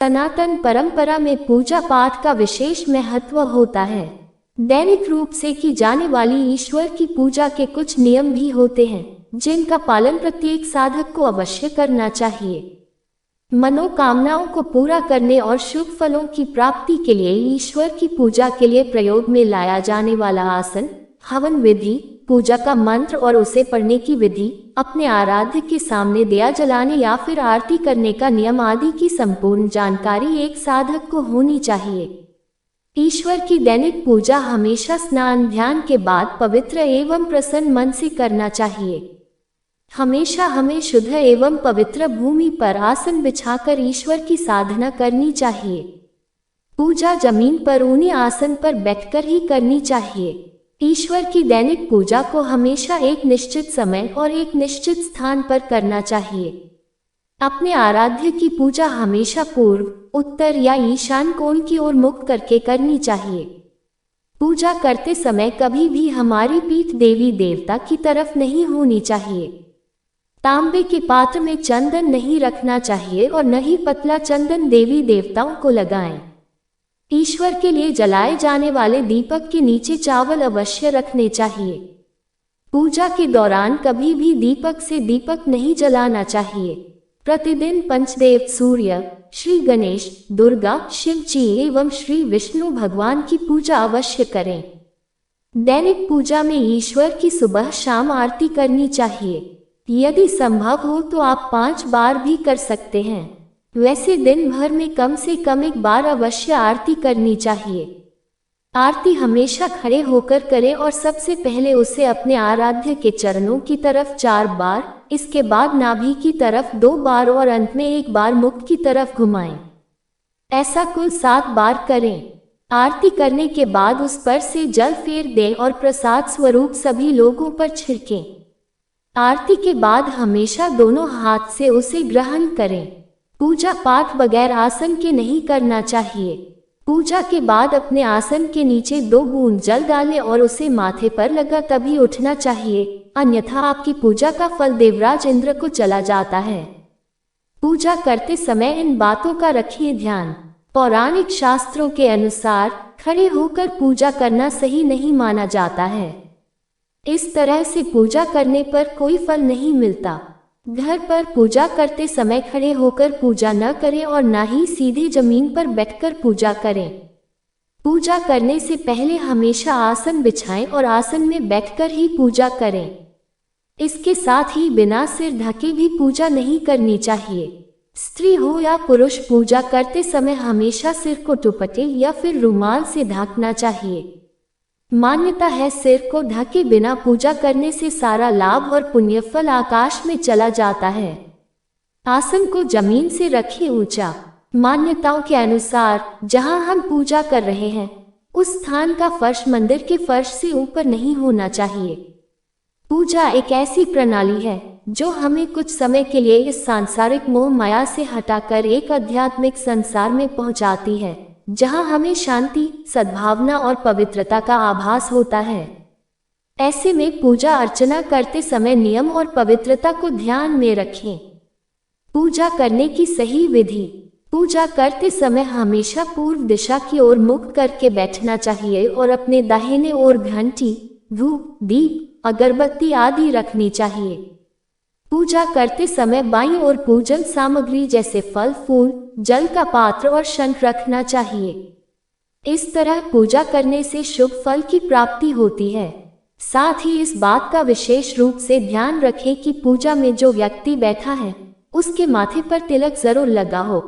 सनातन परंपरा में पूजा पाठ का विशेष महत्व होता है। दैनिक रूप से की जाने वाली ईश्वर की पूजा के कुछ नियम भी होते हैं, जिनका पालन प्रत्येक साधक को अवश्य करना चाहिए। मनोकामनाओं को पूरा करने और शुभ फलों की प्राप्ति के लिए ईश्वर की पूजा के लिए प्रयोग में लाया जाने वाला आसन, हवन विधि, पूजा का मंत्र और उसे पढ़ने की विधि, अपने आराध्य के सामने दिया जलाने या फिर आरती करने का नियम आदि की संपूर्ण जानकारी एक साधक को होनी चाहिए। ईश्वर की दैनिक पूजा हमेशा स्नान ध्यान के बाद पवित्र एवं प्रसन्न मन से करना चाहिए। हमेशा हमें शुद्ध एवं पवित्र भूमि पर आसन बिछाकर ईश्वर की साधना करनी चाहिए। पूजा जमीन पर ऊनी आसन पर बैठकर ही करनी चाहिए। ईश्वर की दैनिक पूजा को हमेशा एक निश्चित समय और एक निश्चित स्थान पर करना चाहिए। अपने आराध्य की पूजा हमेशा पूर्व, उत्तर या ईशान कोण की ओर मुख करके करनी चाहिए। पूजा करते समय कभी भी हमारी पीठ देवी देवता की तरफ नहीं होनी चाहिए। तांबे के पात्र में चंदन नहीं रखना चाहिए और न ही पतला चंदन देवी देवताओं को लगाएं। ईश्वर के लिए जलाए जाने वाले दीपक के नीचे चावल अवश्य रखने चाहिए। पूजा के दौरान कभी भी दीपक से दीपक नहीं जलाना चाहिए। प्रतिदिन पंचदेव सूर्य, श्री गणेश, दुर्गा, शिव जी एवं श्री विष्णु भगवान की पूजा अवश्य करें। दैनिक पूजा में ईश्वर की सुबह शाम आरती करनी चाहिए। यदि संभव हो तो आप 5 बार भी कर सकते हैं। वैसे दिन भर में कम से कम 1 बार अवश्य आरती करनी चाहिए। आरती हमेशा खड़े होकर करें और सबसे पहले उसे अपने आराध्य के चरणों की तरफ 4 बार, इसके बाद नाभि की तरफ 2 बार और अंत में 1 बार मुख की तरफ घुमाएं। ऐसा कुल 7 बार करें। आरती करने के बाद उस पर से जल फेर दें और प्रसाद स्वरूप सभी लोगों पर छिड़कें। आरती के बाद हमेशा दोनों हाथ से उसे ग्रहण करें। पूजा पाठ बगैर आसन के नहीं करना चाहिए। पूजा के बाद अपने आसन के नीचे 2 बूंद जल डालें और उसे माथे पर लगा तभी उठना चाहिए, अन्यथा आपकी पूजा का फल देवराज इंद्र को चला जाता है। पूजा करते समय इन बातों का रखिए ध्यान। पौराणिक शास्त्रों के अनुसार खड़े होकर पूजा करना सही नहीं माना जाता है। इस तरह से पूजा करने पर कोई फल नहीं मिलता। घर पर पूजा करते समय खड़े होकर पूजा न करें और न ही सीधे जमीन पर बैठकर पूजा करें। पूजा करने से पहले हमेशा आसन बिछाएं और आसन में बैठकर ही पूजा करें। इसके साथ ही बिना सिर ढके भी पूजा नहीं करनी चाहिए। स्त्री हो या पुरुष पूजा करते समय हमेशा सिर को दुपट्टे या फिर रुमाल से ढकना चाहिए। मान्यता है सिर को ढके बिना पूजा करने से सारा लाभ और पुण्यफल आकाश में चला जाता है। आसन को जमीन से रखें ऊंचा। मान्यताओं के अनुसार जहां हम पूजा कर रहे हैं उस स्थान का फर्श मंदिर के फर्श से ऊपर नहीं होना चाहिए। पूजा एक ऐसी प्रणाली है जो हमें कुछ समय के लिए इस सांसारिक मोह माया से हटाकर एक आध्यात्मिक संसार में पहुंचाती है, जहां हमें शांति, सद्भावना और पवित्रता का आभास होता है। ऐसे में पूजा अर्चना करते समय नियम और पवित्रता को ध्यान में रखें। पूजा करने की सही विधि। पूजा करते समय हमेशा पूर्व दिशा की ओर मुख करके बैठना चाहिए और अपने दाहिने ओर घंटी, धूप, दीप, अगरबत्ती आदि रखनी चाहिए। पूजा करते समय बाईं ओर पूजन सामग्री जैसे फल फूल, जल का पात्र और शंख रखना चाहिए। इस तरह पूजा करने से शुभ फल की प्राप्ति होती है। साथ ही इस बात का विशेष रूप से ध्यान रखें कि पूजा में जो व्यक्ति बैठा है उसके माथे पर तिलक जरूर लगा हो।